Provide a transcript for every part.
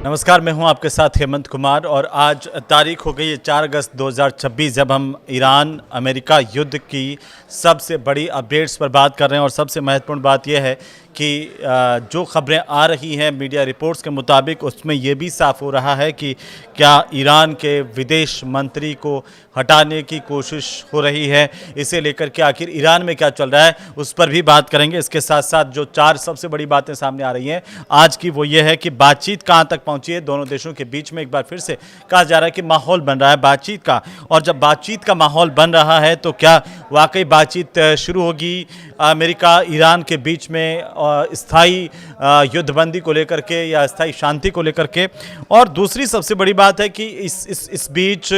नमस्कार, मैं हूं आपके साथ हेमंत कुमार और आज तारीख हो गई है 4 अगस्त 2026 जब हम ईरान अमेरिका युद्ध की सबसे बड़ी अपडेट्स पर बात कर रहे हैं। और सबसे महत्वपूर्ण बात यह है कि जो खबरें आ रही हैं मीडिया रिपोर्ट्स के मुताबिक उसमें यह भी साफ हो रहा है कि क्या ईरान के विदेश मंत्री को हटाने की कोशिश हो रही है। इसे लेकर के आखिर ईरान में क्या चल रहा है उस पर भी बात करेंगे। इसके साथ साथ जो 4 सबसे बड़ी बातें सामने आ रही हैं आज की वो ये है कि बातचीत कहाँ तक पहुंची है दोनों देशों के बीच में। एक बार फिर से कहा जा रहा है कि माहौल बन रहा है बातचीत का, और जब बातचीत का माहौल बन रहा है तो क्या वाकई बातचीत शुरू होगी अमेरिका ईरान के बीच में स्थायी युद्धबंदी को लेकर के या स्थायी शांति को लेकर के। और दूसरी सबसे बड़ी बात है कि इस बीच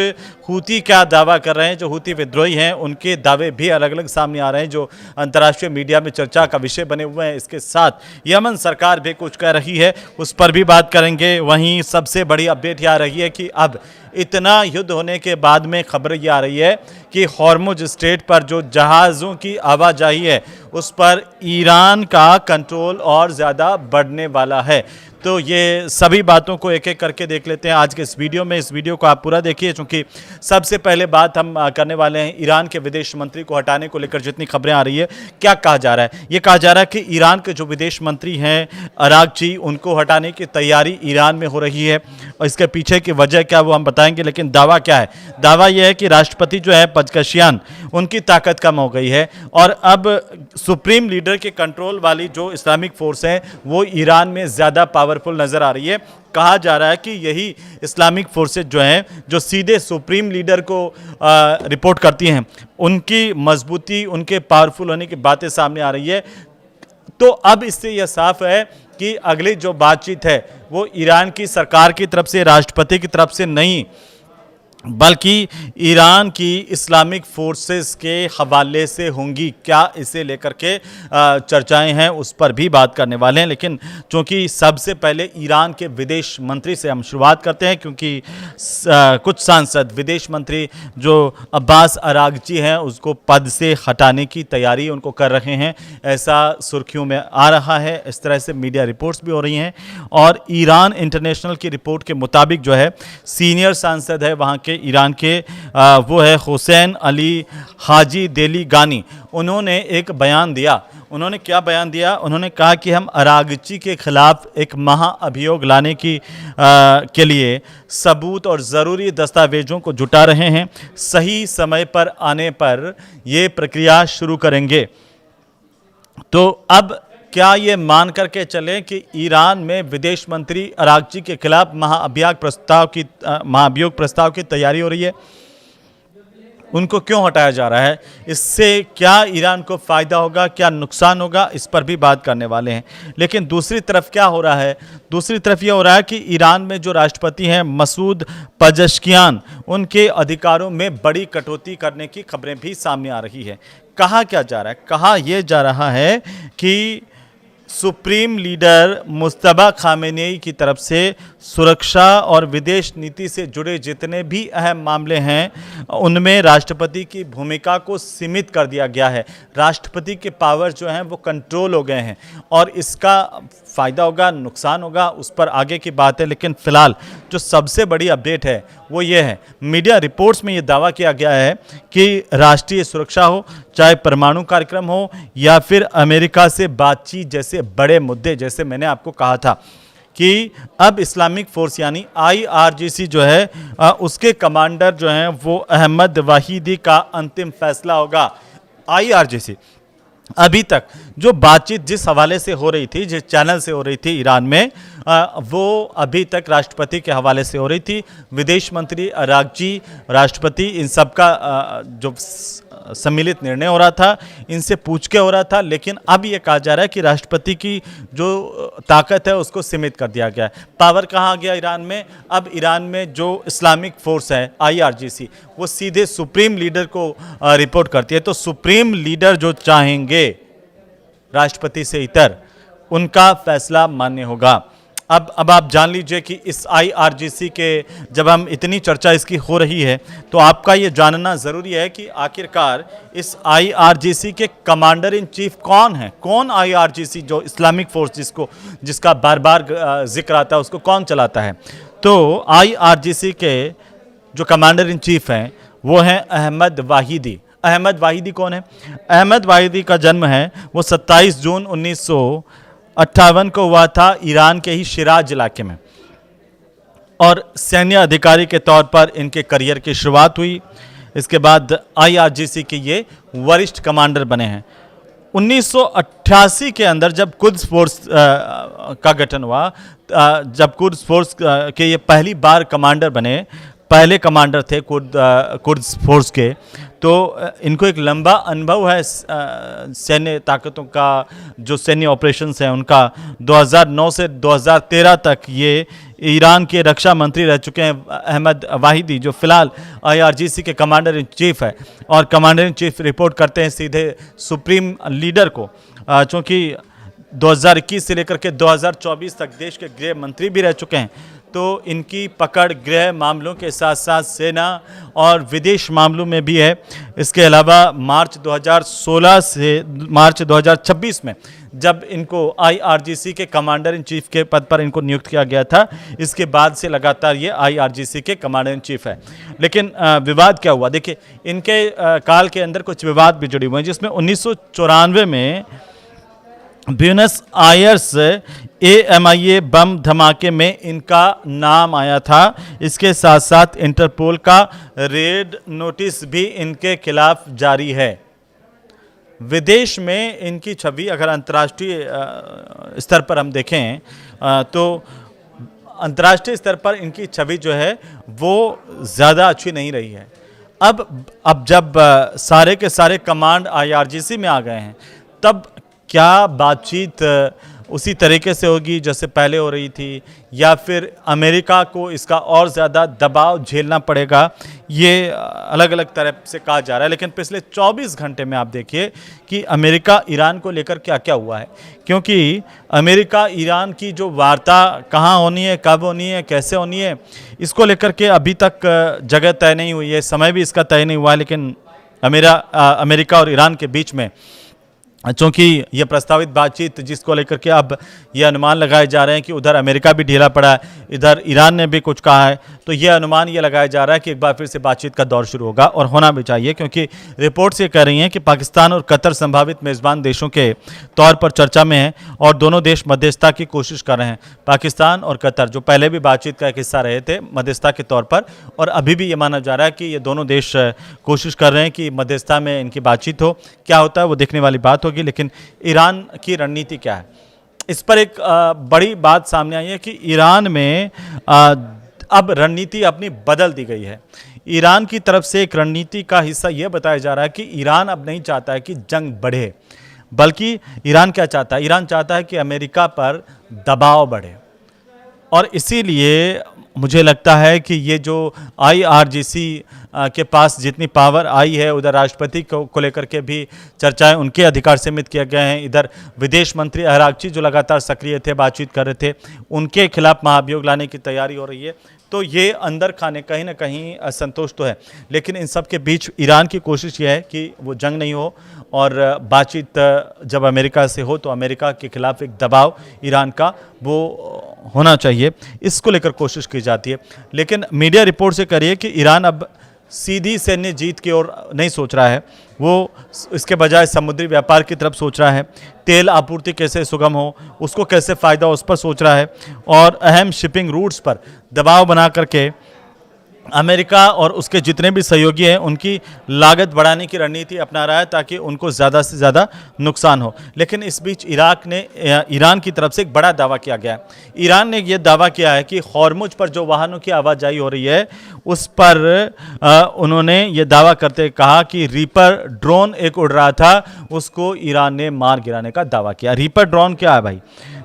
हूती क्या दावा कर रहे हैं। जो हूती विद्रोही हैं उनके दावे भी अलग अलग सामने आ रहे हैं जो अंतर्राष्ट्रीय मीडिया में चर्चा का विषय बने हुए हैं। इसके साथ यमन सरकार भी कुछ कह रही है, उस पर भी बात करेंगे। वहीं सबसे बड़ी अपडेट यह आ रही है कि अब इतना युद्ध होने के बाद में खबर ये आ रही है कि हॉर्मुज स्ट्रेट पर जो जहाज़ों की आवाजाही है उस पर ईरान का कंट्रोल और ज़्यादा बढ़ने वाला है। तो ये सभी बातों को एक एक करके देख लेते हैं आज के इस वीडियो में। इस वीडियो को आप पूरा देखिए क्योंकि सबसे पहले बात हम करने वाले हैं ईरान के विदेश मंत्री को हटाने को लेकर जितनी खबरें आ रही है। क्या कहा जा रहा है? ये कहा जा रहा है कि ईरान के जो विदेश मंत्री हैं अरागची, उनको हटाने की तैयारी ईरान में हो रही है। और इसके पीछे की वजह क्या वो हम बताएंगे, लेकिन दावा क्या है? दावा यह है कि राष्ट्रपति जो है पज़ेश्कियान, उनकी ताकत कम हो गई है और अब सुप्रीम लीडर के कंट्रोल वाली जो इस्लामिक फोर्स हैं वो ईरान में ज़्यादा पावरफुल नज़र आ रही है। कहा जा रहा है कि यही इस्लामिक फोर्सेस जो हैं जो सीधे सुप्रीम लीडर को रिपोर्ट करती हैं, उनकी मजबूती, उनके पावरफुल होने की बातें सामने आ रही है। तो अब इससे यह साफ है कि अगली जो बातचीत है वो ईरान की सरकार की तरफ से, राष्ट्रपति की तरफ से नहीं, बल्कि ईरान की इस्लामिक फोर्सेस के हवाले से होंगी। क्या इसे लेकर के चर्चाएं हैं उस पर भी बात करने वाले हैं। लेकिन चूंकि सबसे पहले ईरान के विदेश मंत्री से हम शुरुआत करते हैं क्योंकि कुछ सांसद विदेश मंत्री जो अब्बास अरागची हैं उसको पद से हटाने की तैयारी उनको कर रहे हैं, ऐसा सुर्खियों में आ रहा है। इस तरह से मीडिया रिपोर्ट्स भी हो रही हैं। और ईरान इंटरनेशनल की रिपोर्ट के मुताबिक जो है सीनियर सांसद है वहाँ के ईरान के वो है हुसैन अली हाजी देली गानी, उन्होंने एक बयान दिया। उन्होंने क्या बयान दिया? उन्होंने कहा कि हम अरागची के खिलाफ एक महाअभियोग लाने के लिए सबूत और ज़रूरी दस्तावेजों को जुटा रहे हैं। सही समय पर आने पर ये प्रक्रिया शुरू करेंगे। तो अब क्या ये मान करके चलें कि ईरान में विदेश मंत्री अरागची के खिलाफ महाअभियोग प्रस्ताव की तैयारी हो रही है? उनको क्यों हटाया जा रहा है? इससे क्या ईरान को फ़ायदा होगा, क्या नुकसान होगा, इस पर भी बात करने वाले हैं। लेकिन दूसरी तरफ क्या हो रहा है? दूसरी तरफ यह हो रहा है कि ईरान में जो राष्ट्रपति हैं मसूद पज़ेश्कियान, उनके अधिकारों में बड़ी कटौती करने की खबरें भी सामने आ रही है। कहा क्या जा रहा है? कहा यह जा रहा है कि सुप्रीम लीडर मुज्तबा खामेनेई की तरफ से सुरक्षा और विदेश नीति से जुड़े जितने भी अहम मामले हैं उनमें राष्ट्रपति की भूमिका को सीमित कर दिया गया है। राष्ट्रपति के पावर जो हैं वो कंट्रोल हो गए हैं और इसका फ़ायदा होगा, नुकसान होगा, उस पर आगे की बात है। लेकिन फ़िलहाल जो सबसे बड़ी अपडेट है वो ये है, मीडिया रिपोर्ट्स में ये दावा किया गया है कि राष्ट्रीय सुरक्षा हो, चाहे परमाणु कार्यक्रम हो या फिर अमेरिका से बातचीत जैसे बड़े मुद्दे, जैसे मैंने आपको कहा था कि अब इस्लामिक फोर्स यानी IRGC जो है उसके कमांडर जो हैं वो अहमद वाहिदी का अंतिम फैसला होगा। IRGC अभी तक जो बातचीत जिस हवाले से हो रही थी, जिस चैनल से हो रही थी ईरान में, वो अभी तक राष्ट्रपति के हवाले से हो रही थी। विदेश मंत्री अरागची, राष्ट्रपति, इन सब का जो सम्मिलित निर्णय हो रहा था इनसे पूछ के हो रहा था। लेकिन अब ये कहा जा रहा है कि राष्ट्रपति की जो ताकत है उसको सीमित कर दिया गया है। पावर कहाँ आ गया ईरान में? अब ईरान में जो इस्लामिक फोर्स है IRGC वो सीधे सुप्रीम लीडर को रिपोर्ट करती है। तो सुप्रीम लीडर जो चाहेंगे राष्ट्रपति से इतर, उनका फैसला मान्य होगा। अब आप जान लीजिए कि इस आईआरजीसी के जब हम इतनी चर्चा इसकी हो रही है तो आपका ये जानना ज़रूरी है कि आखिरकार इस आईआरजीसी के कमांडर इन चीफ कौन है, कौन आईआरजीसी जो इस्लामिक फोर्स जिसका बार बार जिक्र आता है उसको कौन चलाता है। तो आईआरजीसी के जो कमांडर इन चीफ हैं वो हैं अहमद वाहिदी। अहमद वाहिदी कौन है? अहमद वाहिदी का जन्म है वो 27 जून 1958 को हुआ था ईरान के ही शिराज इलाके में, और सैन्य अधिकारी के तौर पर इनके करियर की शुरुआत हुई। इसके बाद आईआरजीसी के ये वरिष्ठ कमांडर बने हैं। 1988 के अंदर जब कुद्स फोर्स का गठन हुआ, जब कुद्स फोर्स के ये पहली बार कमांडर बने, पहले कमांडर थे कुद्स फोर्स के, तो इनको एक लंबा अनुभव है सैन्य ताकतों का, जो सैन्य ऑपरेशंस हैं उनका। 2009 से 2013 तक ये ईरान के रक्षा मंत्री रह चुके हैं अहमद वाहिदी, जो फिलहाल आईआरजीसी के कमांडर इन चीफ है। और कमांडर इन चीफ रिपोर्ट करते हैं सीधे सुप्रीम लीडर को, चूँकि 2021 से लेकर के 2024 तक देश के गृह मंत्री भी रह चुके हैं। तो इनकी पकड़ गृह मामलों के साथ साथ सेना और विदेश मामलों में भी है। इसके अलावा मार्च 2016 से मार्च 2026 में जब इनको आईआरजीसी के कमांडर इन चीफ के पद पर इनको नियुक्त किया गया था, इसके बाद से लगातार ये आईआरजीसी के कमांडर इन चीफ है। लेकिन विवाद क्या हुआ, देखिए इनके काल के अंदर कुछ विवाद भी जुड़े हुए हैं, जिसमें 1994 में ब्यूनस आयर्स एएमआईए बम धमाके में इनका नाम आया था। इसके साथ साथ इंटरपोल का रेड नोटिस भी इनके खिलाफ जारी है। विदेश में इनकी छवि अगर अंतर्राष्ट्रीय स्तर पर हम देखें तो अंतर्राष्ट्रीय स्तर पर इनकी छवि जो है वो ज़्यादा अच्छी नहीं रही है। अब जब सारे के सारे कमांड आईआरजीसी में आ गए हैं, तब क्या बातचीत उसी तरीके से होगी जैसे पहले हो रही थी, या फिर अमेरिका को इसका और ज़्यादा दबाव झेलना पड़ेगा, ये अलग अलग तरह से कहा जा रहा है। लेकिन पिछले 24 घंटे में आप देखिए कि अमेरिका ईरान को लेकर क्या क्या हुआ है, क्योंकि अमेरिका ईरान की जो वार्ता कहाँ होनी है, कब होनी है, कैसे होनी है, इसको लेकर के अभी तक जगह तय नहीं हुई है, समय भी इसका तय नहीं हुआ है। लेकिन अमेरिका और ईरान के बीच में चूँकि ये प्रस्तावित बातचीत जिसको लेकर के अब ये अनुमान लगाए जा रहे हैं कि उधर अमेरिका भी ढीला पड़ा है, इधर ईरान ने भी कुछ कहा है, तो ये अनुमान ये लगाया जा रहा है कि एक बार फिर से बातचीत का दौर शुरू होगा, और होना भी चाहिए, क्योंकि रिपोर्ट्स ये कह रही हैं कि पाकिस्तान और कतर संभावित मेज़बान देशों के तौर पर चर्चा में हैं और दोनों देश मध्यस्थता की कोशिश कर रहे हैं। पाकिस्तान और कतर जो पहले भी बातचीत का एक हिस्सा रहे थे मध्यस्थता के तौर पर, और अभी भी ये माना जा रहा है कि ये दोनों देश कोशिश कर रहे हैं कि मध्यस्थता में इनकी बातचीत हो। क्या होता है वो देखने वाली बात होगी। लेकिन ईरान की रणनीति क्या है, इस पर एक बड़ी बात सामने आई है कि ईरान में अब रणनीति अपनी बदल दी गई है। ईरान की तरफ से एक रणनीति का हिस्सा यह बताया जा रहा है कि ईरान अब नहीं चाहता है कि जंग बढ़े, बल्कि ईरान क्या चाहता है, ईरान चाहता है कि अमेरिका पर दबाव बढ़े। और इसीलिए मुझे लगता है कि ये जो आईआरजीसी के पास जितनी पावर आई है, उधर राष्ट्रपति को लेकर के भी चर्चाएं उनके अधिकार सीमित किए गए हैं। इधर विदेश मंत्री अरागची जो लगातार सक्रिय थे, बातचीत कर रहे थे, उनके खिलाफ महाभियोग लाने की तैयारी हो रही है। तो ये अंदर खाने कहीं ना कहीं असंतोष तो है। लेकिन इन सब के बीच ईरान की कोशिश ये है कि वो जंग नहीं हो, और बातचीत जब अमेरिका से हो तो अमेरिका के खिलाफ एक दबाव ईरान का वो होना चाहिए, इसको लेकर कोशिश की जाती है। लेकिन मीडिया रिपोर्ट से करिए कि ईरान अब सीधी सैन्य जीत की ओर नहीं सोच रहा है, वो इसके बजाय समुद्री व्यापार की तरफ सोच रहा है। तेल आपूर्ति कैसे सुगम हो, उसको कैसे फ़ायदा हो, उस पर सोच रहा है, और अहम शिपिंग रूट्स पर दबाव बना करके अमेरिका और उसके जितने भी सहयोगी हैं उनकी लागत बढ़ाने की रणनीति अपना रहा है, ताकि उनको ज़्यादा से ज़्यादा नुकसान हो। लेकिन इस बीच ईरान की तरफ से एक बड़ा दावा किया गया है। ईरान ने यह दावा किया है कि हॉर्मुज पर जो वाहनों की आवाजाही हो रही है उस पर उन्होंने ये दावा करते कहा कि रीपर ड्रोन एक उड़ रहा था, उसको ईरान ने मार गिराने का दावा किया। रीपर ड्रोन क्या है भाई?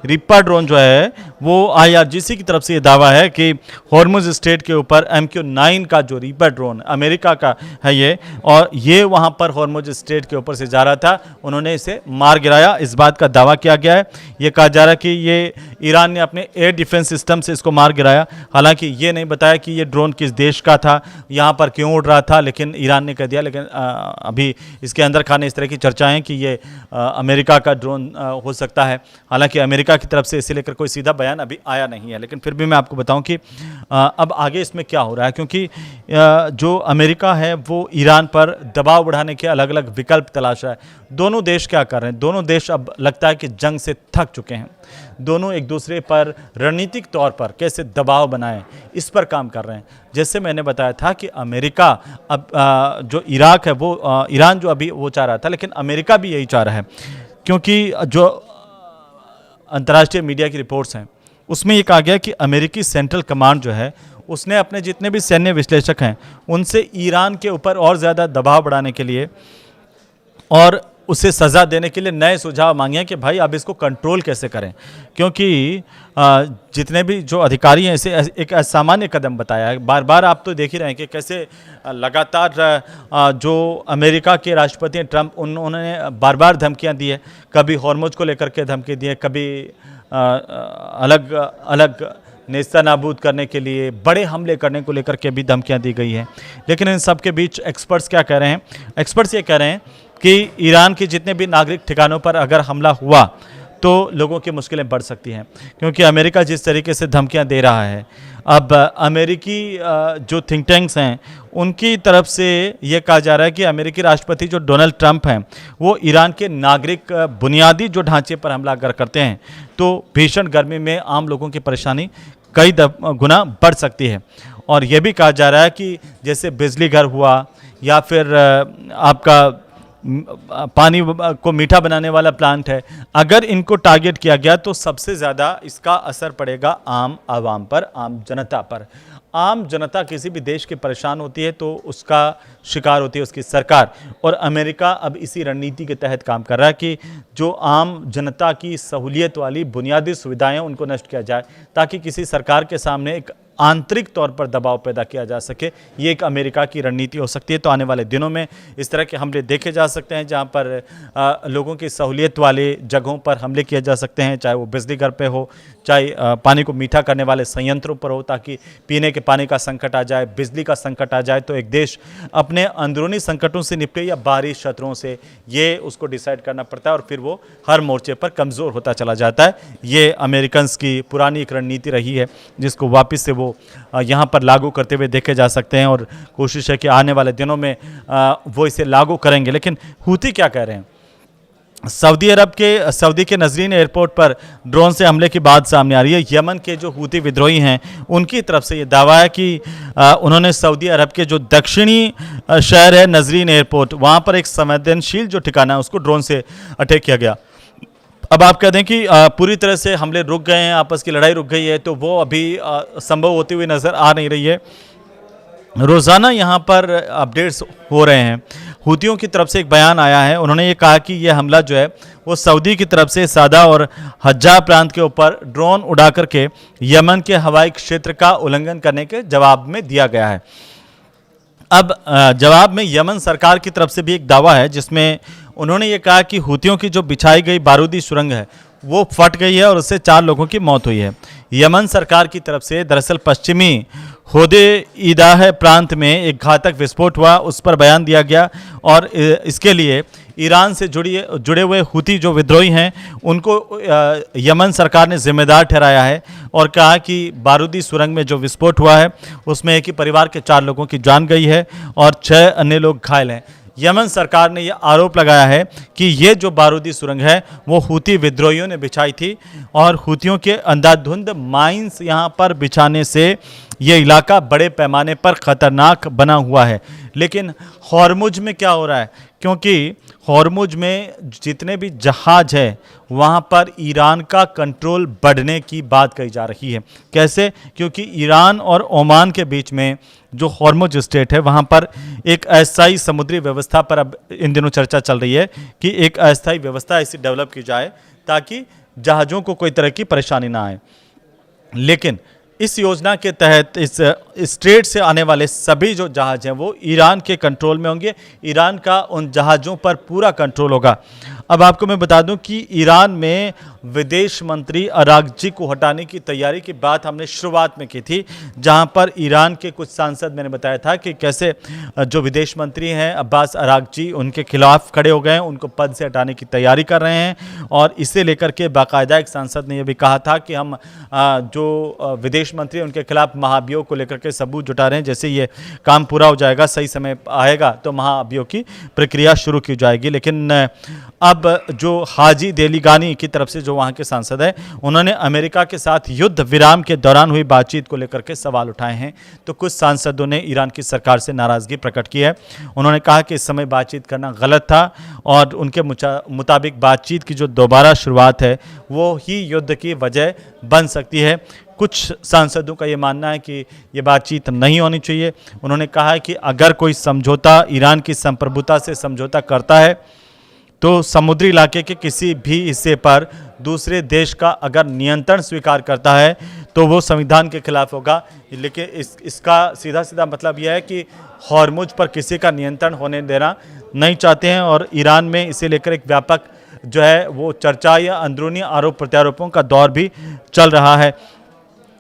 रिप्पा ड्रोन जो है वो IRGC की तरफ से ये दावा है कि हॉर्मुज स्ट्रेट के ऊपर MQ-9 का जो रिप्पा ड्रोन अमेरिका का है ये, और ये वहाँ पर हॉर्मुज स्ट्रेट के ऊपर से जा रहा था, उन्होंने इसे मार गिराया, इस बात का दावा किया गया है। ये कहा जा रहा है कि ये ईरान ने अपने एयर डिफेंस सिस्टम से इसको मार गिराया। हालांकि ये नहीं बताया कि ये ड्रोन किस देश का था, यहाँ पर क्यों उड़ रहा था, लेकिन ईरान ने कह दिया। लेकिन अभी इसके अंदर खाने इस तरह की चर्चाएं कि ये अमेरिका का ड्रोन हो सकता है। हालांकि अमेरिका की तरफ से इसे लेकर कोई सीधा बयान अभी आया नहीं है, लेकिन फिर भी मैं आपको बताऊं कि अब आगे इसमें क्या हो रहा है, क्योंकि जो अमेरिका है वो ईरान पर दबाव बढ़ाने के अलग अलग विकल्प तलाश रहा है। दोनों देश क्या कर रहे हैं, दोनों देश अब लगता है कि जंग से थक चुके हैं। दोनों एक दूसरे पर रणनीतिक तौर पर कैसे दबाव बनाएं इस पर काम कर रहे हैं। जैसे मैंने बताया था कि अमेरिका अब जो इराक है वो ईरान जो अभी वो चाह रहा था, लेकिन अमेरिका भी यही चाह रहा है, क्योंकि जो अंतर्राष्ट्रीय मीडिया की रिपोर्ट्स हैं उसमें ये कहा गया कि अमेरिकी सेंट्रल कमांड जो है उसने अपने जितने भी सैन्य विश्लेषक हैं उनसे ईरान के ऊपर और ज़्यादा दबाव बढ़ाने के लिए और उसे सज़ा देने के लिए नए सुझाव मांगे हैं कि भाई अब इसको कंट्रोल कैसे करें, क्योंकि जितने भी जो अधिकारी हैं इसे एक असामान्य कदम बताया है। बार बार आप तो देख ही रहे हैं कि कैसे लगातार जो अमेरिका के राष्ट्रपति हैं ट्रंप, उन्होंने बार बार धमकियां दी है। कभी हॉर्मुज को लेकर के धमकी दी है, कभी अलग अलग नेस्ता नाबूद करने के लिए, बड़े हमले करने को लेकर के भी धमकियां दी गई हैं। लेकिन इन सब के बीच एक्सपर्ट्स क्या कह रहे हैं, एक्सपर्ट्स ये कह रहे हैं कि ईरान के जितने भी नागरिक ठिकानों पर अगर हमला हुआ तो लोगों की मुश्किलें बढ़ सकती हैं, क्योंकि अमेरिका जिस तरीके से धमकियां दे रहा है। अब अमेरिकी जो थिंक टैंक्स हैं उनकी तरफ से ये कहा जा रहा है कि अमेरिकी राष्ट्रपति जो डोनाल्ड ट्रंप हैं वो ईरान के नागरिक बुनियादी जो ढांचे पर हमला अगर करते हैं तो भीषण गर्मी में आम लोगों की परेशानी कई गुना बढ़ सकती है। और यह भी कहा जा रहा है कि जैसे बिजली घर हुआ या फिर आपका पानी को मीठा बनाने वाला प्लांट है, अगर इनको टारगेट किया गया तो सबसे ज़्यादा इसका असर पड़ेगा आम आवाम पर, आम जनता पर। आम जनता किसी भी देश की परेशान होती है तो उसका शिकार होती है उसकी सरकार, और अमेरिका अब इसी रणनीति के तहत काम कर रहा है कि जो आम जनता की सहूलियत वाली बुनियादी सुविधाएं उनको नष्ट किया जाए, ताकि किसी सरकार के सामने एक आंतरिक तौर पर दबाव पैदा किया जा सके। ये एक अमेरिका की रणनीति हो सकती है। तो आने वाले दिनों में इस तरह के हमले देखे जा सकते हैं, जहां पर लोगों की सहूलियत वाले जगहों पर हमले किए जा सकते हैं, चाहे वो बिजली घर पे हो, चाहे पानी को मीठा करने वाले संयंत्रों पर हो, ताकि पीने के पानी का संकट आ जाए, बिजली का संकट आ जाए तो एक देश अपने अंदरूनी संकटों से निपटे या बाहरी शत्रुओं से, ये उसको डिसाइड करना पड़ता है और फिर वो हर मोर्चे पर कमज़ोर होता चला जाता है। ये अमेरिकन्स की पुरानी एक रणनीति रही है जिसको वापस से वो यहाँ पर लागू करते हुए देखे जा सकते हैं, और कोशिश है कि आने वाले दिनों में वो इसे लागू करेंगे। लेकिन हूती क्या कह रहे हैं, सऊदी के नजरीन एयरपोर्ट पर ड्रोन से हमले की बात सामने आ रही है। यमन के जो हूती विद्रोही हैं उनकी तरफ से ये दावा है कि उन्होंने सऊदी अरब के जो दक्षिणी शहर है नजरीन एयरपोर्ट, वहाँ पर एक संवेदनशील जो ठिकाना है उसको ड्रोन से अटैक किया गया। अब आप कह दें कि पूरी तरह से हमले रुक गए हैं, आपस की लड़ाई रुक गई है, तो वो अभी संभव होती हुई नज़र आ नहीं रही है। रोज़ाना यहाँ पर अपडेट्स हो रहे हैं। हूतियों की तरफ से एक बयान आया है, उन्होंने ये कहा कि यह हमला जो है वो सऊदी की तरफ से सादा और हज्जा प्रांत के ऊपर ड्रोन उड़ा करके यमन के हवाई क्षेत्र का उल्लंघन करने के जवाब में दिया गया है। अब जवाब में यमन सरकार की तरफ से भी एक दावा है जिसमें उन्होंने ये कहा कि हूतियों की जो बिछाई गई बारूदी सुरंग है वो फट गई है और उससे 4 लोगों की मौत हुई है। यमन सरकार की तरफ से दरअसल पश्चिमी होदे-ईदाह प्रांत में एक घातक विस्फोट हुआ, उस पर बयान दिया गया और इसके लिए ईरान से जुड़े हुए हूती जो विद्रोही हैं उनको यमन सरकार ने जिम्मेदार ठहराया है और कहा कि बारूदी सुरंग में जो विस्फोट हुआ है उसमें एक ही परिवार के 4 लोगों की जान गई है और 6 अन्य लोग घायल हैं। यमन सरकार ने यह आरोप लगाया है कि ये जो बारूदी सुरंग है वो हूती विद्रोहियों ने बिछाई थी और हूतियों के अंधाधुंध माइंस यहाँ पर बिछाने से ये इलाका बड़े पैमाने पर ख़तरनाक बना हुआ है। लेकिन हॉर्मुज में क्या हो रहा है, क्योंकि हॉर्मुज में जितने भी जहाज है वहाँ पर ईरान का कंट्रोल बढ़ने की बात कही जा रही है। कैसे? क्योंकि ईरान और ओमान के बीच में जो हॉर्मुज स्टेट है वहाँ पर एक अस्थायी समुद्री व्यवस्था पर अब इन दिनों चर्चा चल रही है कि एक अस्थायी व्यवस्था ऐसी डेवलप की जाए ताकि जहाज़ों को कोई तरह की परेशानी ना आए। लेकिन इस योजना के तहत इस स्ट्रेट से आने वाले सभी जो जहाज़ हैं वो ईरान के कंट्रोल में होंगे। ईरान का उन जहाज़ों पर पूरा कंट्रोल होगा। अब आपको मैं बता दूं कि ईरान में विदेश मंत्री अरागची को हटाने की तैयारी की बात हमने शुरुआत में की थी, जहां पर ईरान के कुछ सांसद, मैंने बताया था कि कैसे जो विदेश मंत्री हैं अब्बास अरागची, उनके खिलाफ खड़े हो गए हैं, उनको पद से हटाने की तैयारी कर रहे हैं। और इसे लेकर के बाकायदा एक सांसद ने यह भी कहा था कि हम जो विदेश मंत्री उनके खिलाफ महाभियोग को लेकर के सबूत जुटा रहे हैं, जैसे ये काम पूरा हो जाएगा, सही समय आएगा तो महाभियोग की प्रक्रिया शुरू की जाएगी। लेकिन अब जो हाजी देलीगानी की तरफ से जो वहाँ के सांसद हैं, उन्होंने अमेरिका के साथ युद्ध विराम के दौरान हुई बातचीत को लेकर के सवाल उठाए हैं। तो कुछ सांसदों ने ईरान की सरकार से नाराज़गी प्रकट की है। उन्होंने कहा कि इस समय बातचीत करना गलत था और उनके मुताबिक बातचीत की जो दोबारा शुरुआत है वो ही युद्ध की वजह बन सकती है। कुछ सांसदों का ये मानना है कि ये बातचीत नहीं होनी चाहिए। उन्होंने कहा है कि अगर कोई समझौता ईरान की संप्रभुता से समझौता करता है तो समुद्री इलाके के किसी भी हिस्से पर दूसरे देश का अगर नियंत्रण स्वीकार करता है तो वो संविधान के खिलाफ होगा। लेकिन इसका सीधा सीधा मतलब यह है कि हॉर्मुज पर किसी का नियंत्रण होने देना नहीं चाहते हैं और ईरान में इसे लेकर एक व्यापक जो है वो चर्चा या अंदरूनी आरोप प्रत्यारोपों का दौर भी चल रहा है।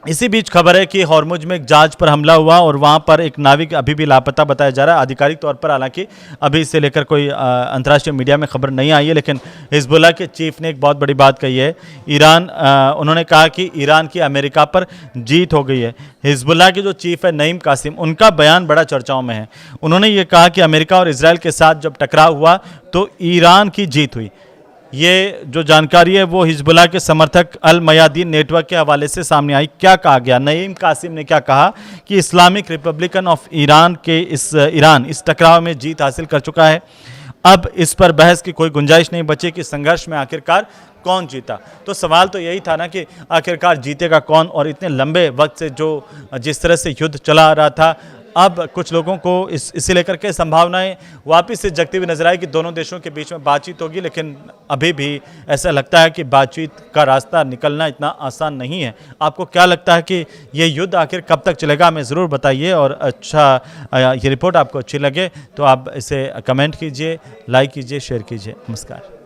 इसी बीच खबर है कि हॉर्मुज में एक जहाज पर हमला हुआ और वहां पर एक नाविक अभी भी लापता बताया जा रहा है। आधिकारिक तौर पर हालांकि अभी इसे लेकर कोई अंतर्राष्ट्रीय मीडिया में खबर नहीं आई है, लेकिन हिजबुल्लाह के चीफ ने एक बहुत बड़ी बात कही है। उन्होंने कहा कि ईरान की अमेरिका पर जीत हो गई है। हिजबुल्लाह के जो चीफ है नईम कासिम, उनका बयान बड़ा चर्चाओं में है। उन्होंने ये कहा कि अमेरिका और इसराइल के साथ जब टकराव हुआ तो ईरान की जीत हुई। ये जो जानकारी है वो हिजबुल्लाह के समर्थक अल मयादीन नेटवर्क के हवाले से सामने आई। क्या कहा गया, नईम कासिम ने क्या कहा कि Islamic Republican of Iran Iran इस टकराव में जीत हासिल कर चुका है। अब इस पर बहस की कोई गुंजाइश नहीं बची कि संघर्ष में आखिरकार कौन जीता। तो सवाल तो यही था ना कि आखिरकार जीतेगा कौन, और इतने लंबे वक्त से जिस तरह से युद्ध चला आ रहा था, अब कुछ लोगों को इसे लेकर के संभावनाएं वापस से जगती हुई नजर आई कि दोनों देशों के बीच में बातचीत होगी। लेकिन अभी भी ऐसा लगता है कि बातचीत का रास्ता निकलना इतना आसान नहीं है। आपको क्या लगता है कि ये युद्ध आखिर कब तक चलेगा, हमें ज़रूर बताइए। और ये रिपोर्ट आपको अच्छी लगे तो आप इसे कमेंट कीजिए, लाइक कीजिए, शेयर कीजिए। नमस्कार।